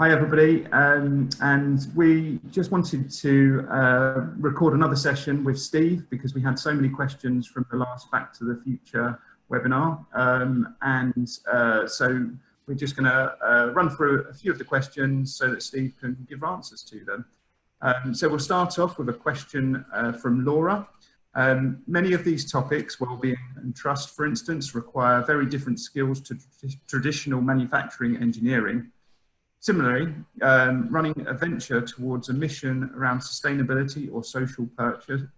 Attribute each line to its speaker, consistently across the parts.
Speaker 1: Hi everybody, and we just wanted to record another session with Steve because we had so many questions from the last Back to the Future webinar, so we're just going to run through a few of the questions so that Steve can give answers to them. So we'll start off with a question from Laura. Many of these topics, well-being and trust for instance, require very different skills to traditional manufacturing engineering. Similarly, running a venture towards a mission around sustainability or social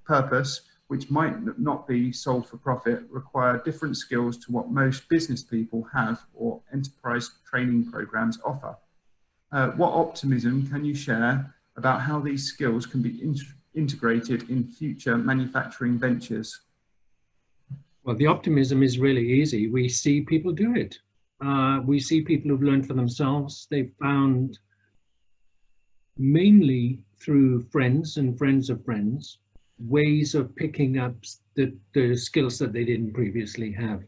Speaker 1: purpose, which might not be sold for profit, require different skills to what most business people have or enterprise training programs offer. What optimism can you share about how these skills can be integrated in future manufacturing ventures?
Speaker 2: Well, the optimism is really easy. We see people do it. We see people who've learned for themselves. They've found, mainly through friends and friends of friends, ways of picking up the skills that they didn't previously have.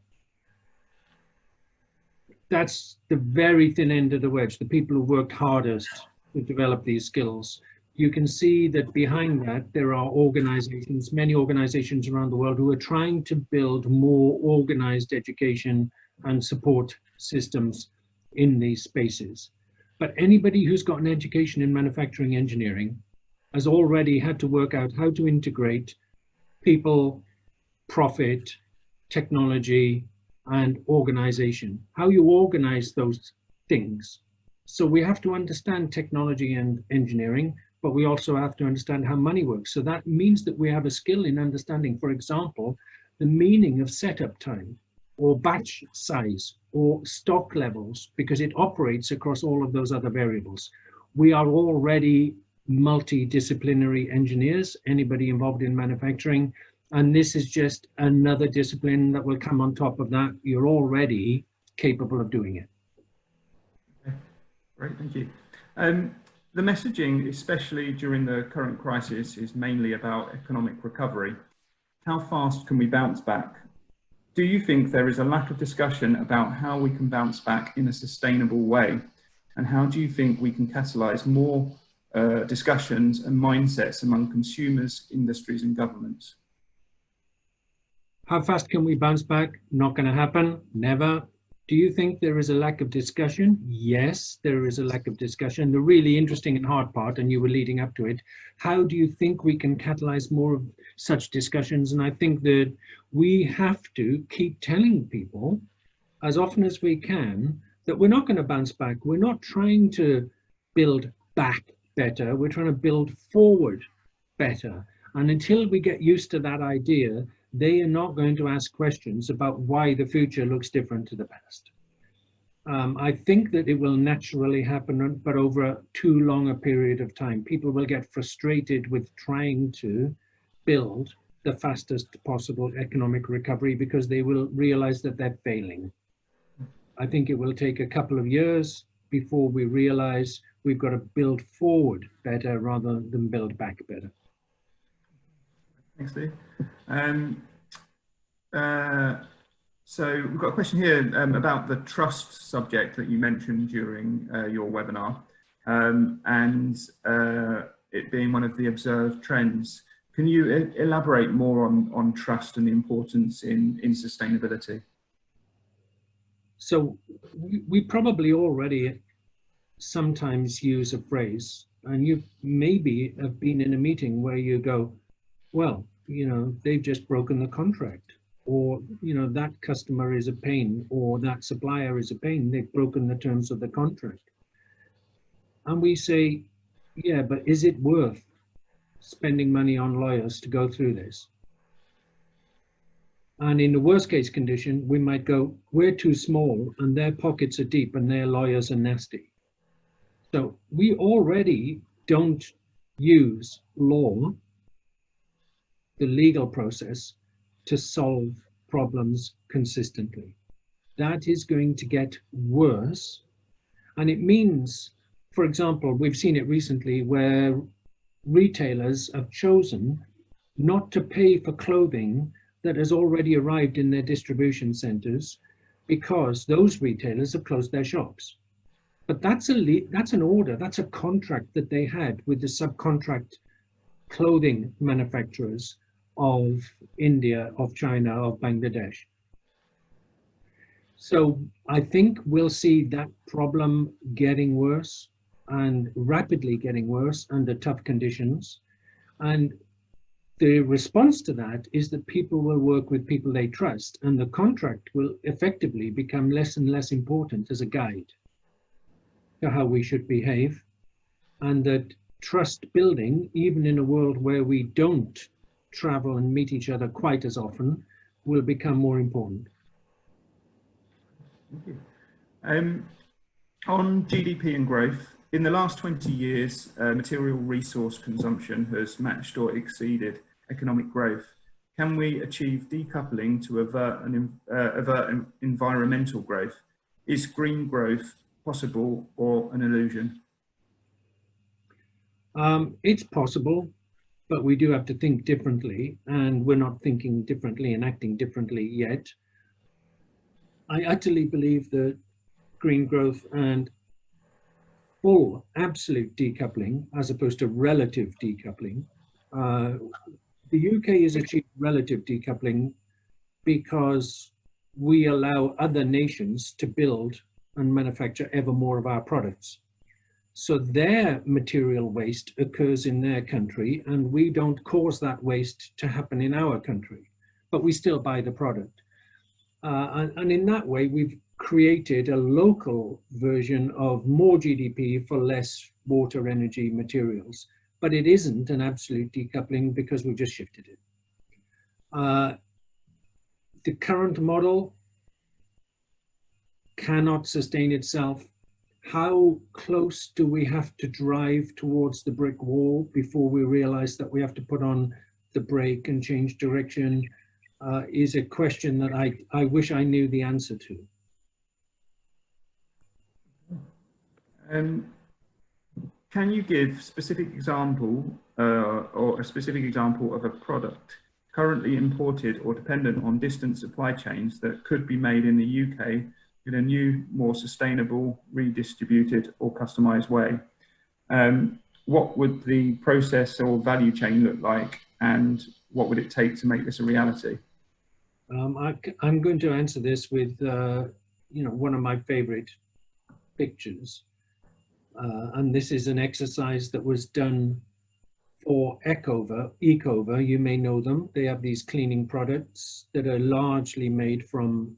Speaker 2: That's the very thin end of the wedge, the people who worked hardest to develop these skills. You can see that behind that, there are organizations, many organizations around the world who are trying to build more organized education and support systems in these spaces. But anybody who's got an education in manufacturing engineering has already had to work out how to integrate people, profit, technology, and organization, how you organize those things. So we have to understand technology and engineering, but we also have to understand how money works. So that means that we have a skill in understanding, for example, the meaning of setup time, or batch size, or stock levels, because it operates across all of those other variables. We are already multidisciplinary engineers, anybody involved in manufacturing, and this is just another discipline that will come on top of that. You're already capable of doing it.
Speaker 1: Okay. Great, thank you. The messaging, especially during the current crisis, is mainly about economic recovery. How fast can we bounce back? Do you think there is a lack of discussion about how we can bounce back in a sustainable way? And how do you think we can catalyse more discussions and mindsets among consumers, industries and governments?
Speaker 2: How fast can we bounce back? Not going to happen, never. Do you think there is a lack of discussion? Yes, there is a lack of discussion. The really interesting and hard part, and you were leading up to it, how do you think we can catalyze more of such discussions? And I think that we have to keep telling people as often as we can that we're not going to bounce back. We're not trying to build back better. We're trying to build forward better. And until we get used to that idea, they are not going to ask questions about why the future looks different to the past. I think that it will naturally happen, but over too long a period of time. People will get frustrated with trying to build the fastest possible economic recovery because they will realize that they're failing. I think it will take a couple of years before we realize we've got to build forward better rather than build back better.
Speaker 1: Thanks, Steve. So we've got a question here about the trust subject that you mentioned during your webinar, and it being one of the observed trends. Can you elaborate more on trust and the importance in sustainability?
Speaker 2: So we probably already sometimes use a phrase, and you maybe have been in a meeting where you go, well, you know, they've just broken the contract, or, you know, that customer is a pain, or that supplier is a pain, they've broken the terms of the contract. And we say, yeah, but is it worth spending money on lawyers to go through this? And in the worst case condition, we might go, we're too small and their pockets are deep and their lawyers are nasty. So we already don't use law, the legal process, to solve problems consistently. That is going to get worse. And it means, for example, we've seen it recently where retailers have chosen not to pay for clothing that has already arrived in their distribution centers because those retailers have closed their shops. But that's an order, that's a contract that they had with the subcontract clothing manufacturers of India, of China, of Bangladesh. So I think we'll see that problem getting worse and rapidly getting worse under tough conditions. And the response to that is that people will work with people they trust, and the contract will effectively become less and less important as a guide to how we should behave. And that trust building, even in a world where we don't travel and meet each other quite as often, will become more important.
Speaker 1: Thank you. On GDP and growth, in the last 20 years, material resource consumption has matched or exceeded economic growth. Can we achieve decoupling to avert environmental growth? Is green growth possible or an illusion?
Speaker 2: It's possible, but we do have to think differently, and we're not thinking differently and acting differently yet. I utterly believe that green growth and full absolute decoupling, as opposed to relative decoupling, the UK has achieved relative decoupling because we allow other nations to build and manufacture ever more of our products. So their material waste occurs in their country, and we don't cause that waste to happen in our country, but we still buy the product. And in that way, we've created a local version of more GDP for less water, energy, materials. But it isn't an absolute decoupling because we've just shifted it. The current model cannot sustain itself. How close do we have to drive towards the brick wall before we realize that we have to put on the brake and change direction is a question that I wish I knew the answer to.
Speaker 1: Can you give specific example or a specific example of a product currently imported or dependent on distant supply chains that could be made in the UK in a new, more sustainable, redistributed or customized way? What would the process or value chain look like, and what would it take to make this a reality?
Speaker 2: I'm going to answer this with one of my favorite pictures. And this is an exercise that was done for Ecover. You may know them. They have these cleaning products that are largely made from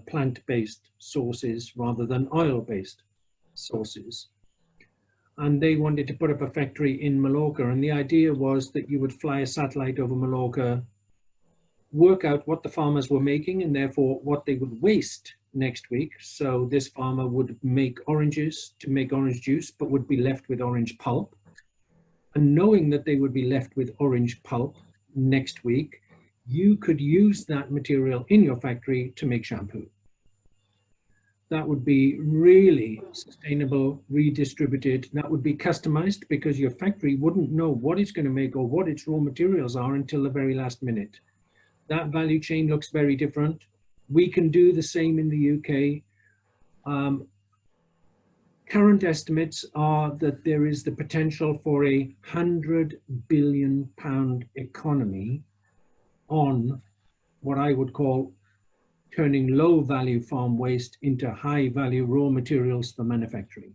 Speaker 2: plant-based sources rather than oil-based sources. And they wanted to put up a factory in Mallorca. And the idea was that you would fly a satellite over Mallorca, work out what the farmers were making and therefore what they would waste next week. So this farmer would make oranges to make orange juice, but would be left with orange pulp. And knowing that they would be left with orange pulp next week, you could use that material in your factory to make shampoo. That would be really sustainable, redistributed. That would be customized because your factory wouldn't know what it's going to make or what its raw materials are until the very last minute. That value chain looks very different. We can do the same in the UK. Current estimates are that there is the potential for a £100 billion economy on what I would call turning low value farm waste into high value raw materials for manufacturing.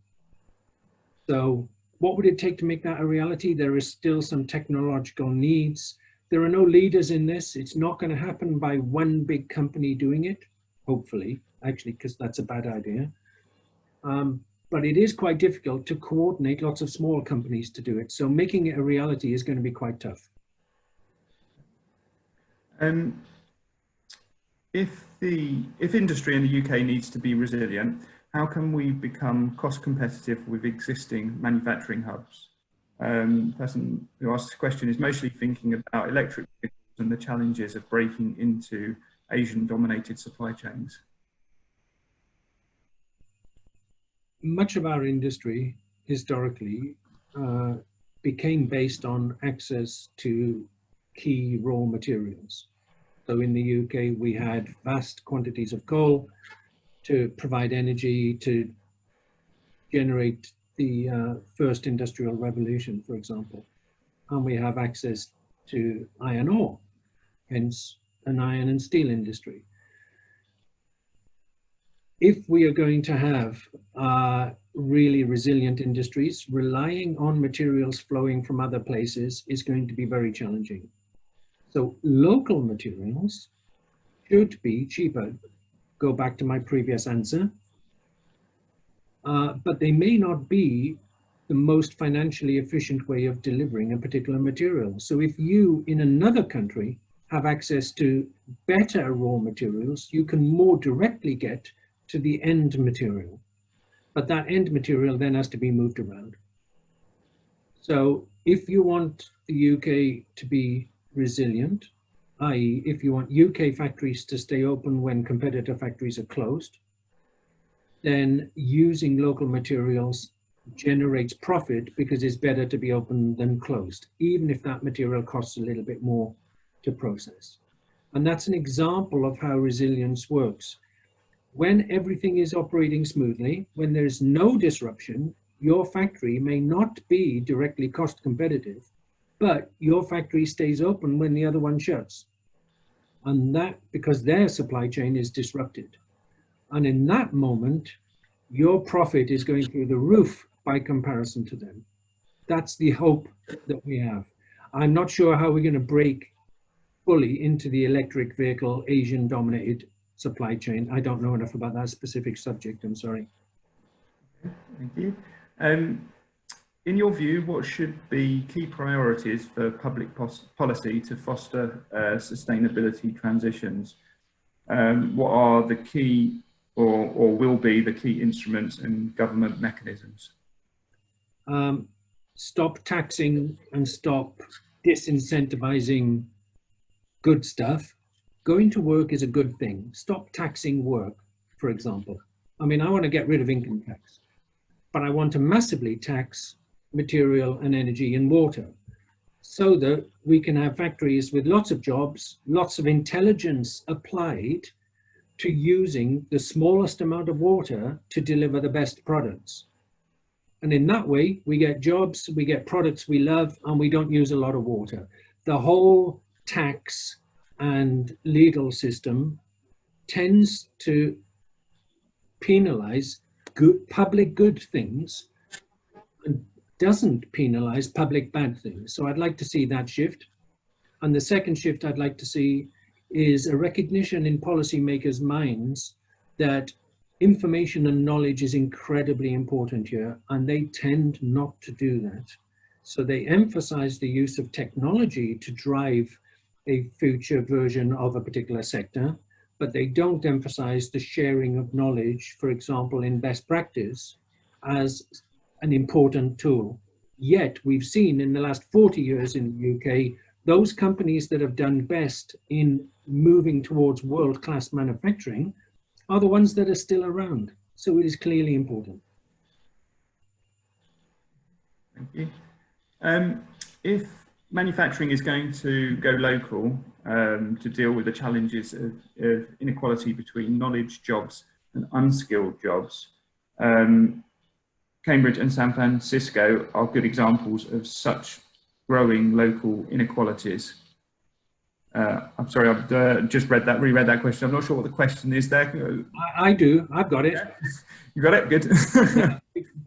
Speaker 2: So what would it take to make that a reality? There is still some technological needs. There are no leaders in this. It's not going to happen by one big company doing it, hopefully, actually, because that's a bad idea. But it is quite difficult to coordinate lots of small companies to do it. So making it a reality is going to be quite tough.
Speaker 1: If industry in the UK needs to be resilient, how can we become cost competitive with existing manufacturing hubs? The person who asked this question is mostly thinking about electric vehicles and the challenges of breaking into Asian-dominated supply chains.
Speaker 2: Much of our industry historically became based on access to key raw materials. So in the UK, we had vast quantities of coal to provide energy, to generate the first industrial revolution, for example. And we have access to iron ore, hence an iron and steel industry. If we are going to have really resilient industries, relying on materials flowing from other places is going to be very challenging. So local materials should be cheaper. Go back to my previous answer. But they may not be the most financially efficient way of delivering a particular material. So if you in another country have access to better raw materials, you can more directly get to the end material. But that end material then has to be moved around. So if you want the UK to be resilient, i.e. if you want UK factories to stay open when competitor factories are closed, then using local materials generates profit because it's better to be open than closed, even if that material costs a little bit more to process. And that's an example of how resilience works. When everything is operating smoothly, when there's no disruption, your factory may not be directly cost competitive, but your factory stays open when the other one shuts. And that because their supply chain is disrupted. And in that moment, your profit is going through the roof by comparison to them. That's the hope that we have. I'm not sure how we're going to break fully into the electric vehicle Asian dominated supply chain. I don't know enough about that specific subject, I'm sorry.
Speaker 1: Thank you. In your view, what should be key priorities for public policy to foster sustainability transitions? What are the key or will be the key instruments and government mechanisms?
Speaker 2: Stop taxing and stop disincentivizing good stuff. Going to work is a good thing. Stop taxing work, for example. I mean, I want to get rid of income tax, but I want to massively tax material and energy and water so that we can have factories with lots of jobs, lots of intelligence applied to using the smallest amount of water to deliver the best products. And in that way, we get jobs, we get products we love, and we don't use a lot of water. The whole tax and legal system tends to penalize public good things and doesn't penalize public bad things. So I'd like to see that shift. And the second shift I'd like to see is a recognition in policymakers' minds that information and knowledge is incredibly important here, and they tend not to do that. So they emphasize the use of technology to drive a future version of a particular sector, but they don't emphasize the sharing of knowledge, for example, in best practice, as an important tool. Yet we've seen in the last 40 years in the UK, those companies that have done best in moving towards world-class manufacturing are the ones that are still around. So it is clearly important.
Speaker 1: Thank you. If manufacturing is going to go local to deal with the challenges of inequality between knowledge jobs and unskilled jobs, Cambridge and San Francisco are good examples of such growing local inequalities. I'm sorry, I've just reread that question. I'm not sure what the question is there.
Speaker 2: I do, I've got it.
Speaker 1: You got it, good.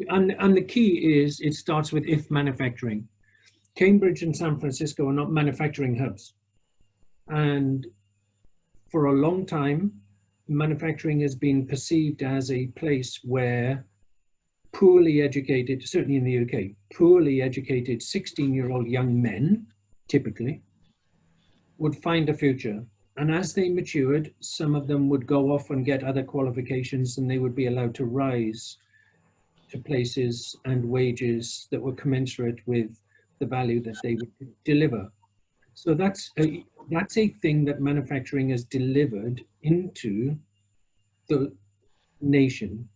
Speaker 2: And the key is, it starts with if manufacturing. Cambridge and San Francisco are not manufacturing hubs. And for a long time, manufacturing has been perceived as a place where poorly educated, certainly in the UK, poorly educated 16-year-old young men, typically, would find a future. And as they matured, some of them would go off and get other qualifications, and they would be allowed to rise to places and wages that were commensurate with the value that they would deliver. So that's a thing that manufacturing has delivered into the nation.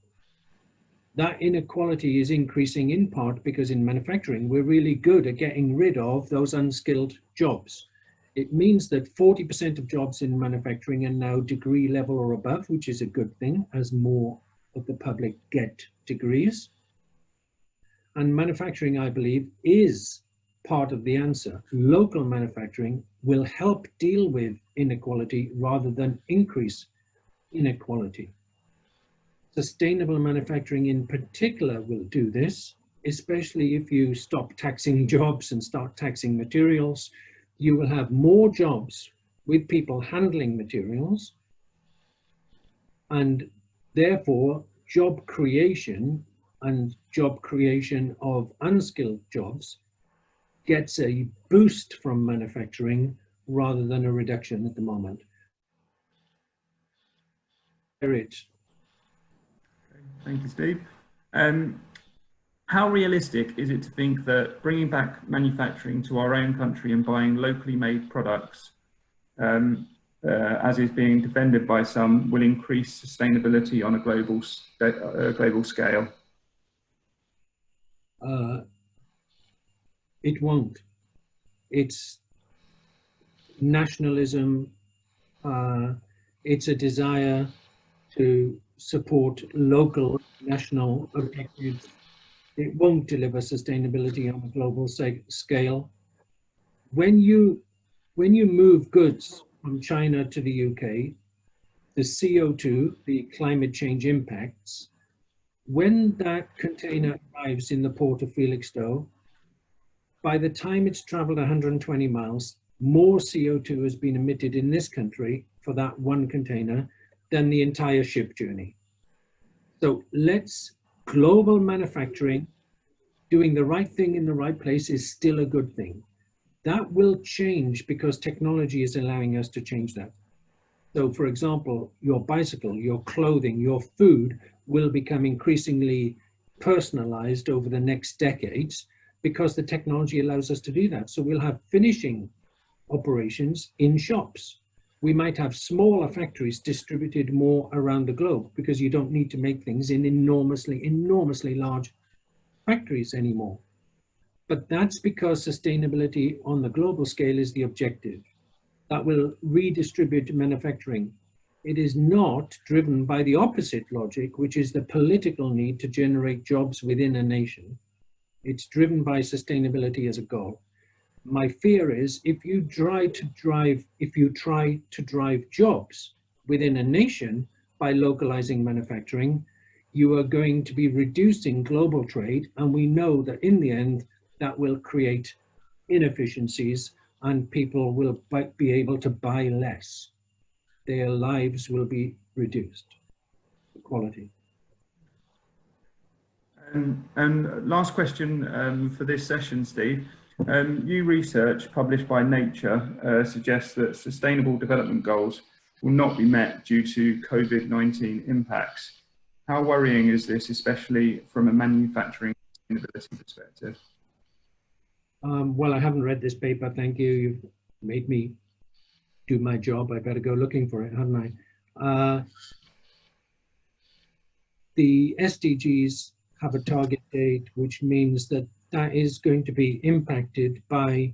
Speaker 2: That inequality is increasing in part because in manufacturing, we're really good at getting rid of those unskilled jobs. It means that 40% of jobs in manufacturing are now degree level or above, which is a good thing as more of the public get degrees. And manufacturing, I believe, is part of the answer. Local manufacturing will help deal with inequality rather than increase inequality. Sustainable manufacturing in particular will do this, especially if you stop taxing jobs and start taxing materials. You will have more jobs with people handling materials, and therefore job creation and job creation of unskilled jobs gets a boost from manufacturing rather than a reduction at the moment.
Speaker 1: Thank you, Steve. How realistic is it to think that bringing back manufacturing to our own country and buying locally made products, as is being defended by some, will increase sustainability on a global scale?
Speaker 2: It won't. It's nationalism. It's a desire to support local national objectives. It won't deliver sustainability on a global scale. When you move goods from China to the UK, the CO2, the climate change impacts, when that container arrives in the port of Felixstowe, by the time it's traveled 120 miles, more CO2 has been emitted in this country for that one container than the entire ship journey. So global manufacturing, doing the right thing in the right place is still a good thing. That will change because technology is allowing us to change that. So for example, your bicycle, your clothing, your food will become increasingly personalized over the next decades because the technology allows us to do that. So we'll have finishing operations in shops. We might have smaller factories distributed more around the globe because you don't need to make things in enormously large factories anymore. But that's because sustainability on the global scale is the objective. That will redistribute manufacturing. It is not driven by the opposite logic, which is the political need to generate jobs within a nation. It's driven by sustainability as a goal. My fear is if you try to drive jobs within a nation by localizing manufacturing, you are going to be reducing global trade. And we know that in the end, that will create inefficiencies and people will be able to buy less. Their lives will be reduced, the quality.
Speaker 1: And last question for this session, Steve. New research published by Nature suggests that sustainable development goals will not be met due to COVID-19 impacts. How worrying is this, especially from a manufacturing sustainability perspective?
Speaker 2: Well, I haven't read this paper, thank you. You've made me do my job. I better go looking for it, hadn't I? The SDGs have a target date, which means that is going to be impacted by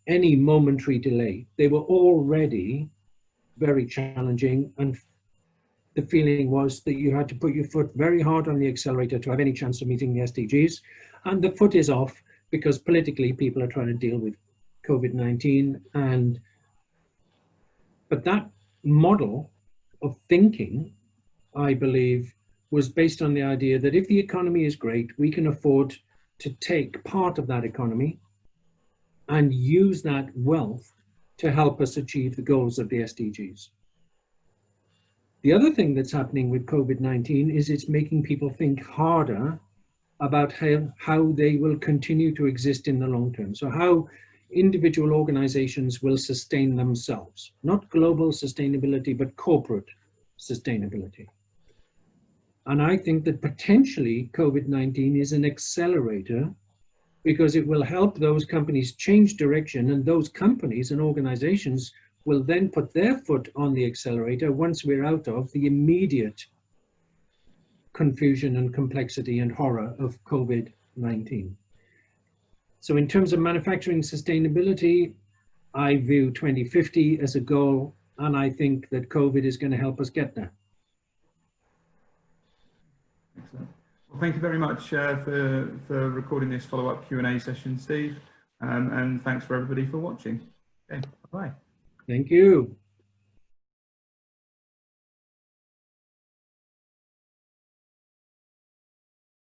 Speaker 2: any momentary delay. They were already very challenging, and the feeling was that you had to put your foot very hard on the accelerator to have any chance of meeting the SDGs, and the foot is off because politically people are trying to deal with COVID-19. But that model of thinking, I believe, was based on the idea that if the economy is great, we can afford to take part of that economy and use that wealth to help us achieve the goals of the SDGs. The other thing that's happening with COVID-19 is it's making people think harder about how they will continue to exist in the long term. So how individual organizations will sustain themselves, not global sustainability, but corporate sustainability. And I think that potentially COVID-19 is an accelerator because it will help those companies change direction, and those companies and organizations will then put their foot on the accelerator once we're out of the immediate confusion and complexity and horror of COVID-19. So in terms of manufacturing sustainability, I view 2050 as a goal, and I think that COVID is going to help us get there.
Speaker 1: Excellent. Well, thank you very much for recording this follow-up Q&A session, Steve, and thanks for everybody for watching. Okay, bye-bye.
Speaker 2: Thank you.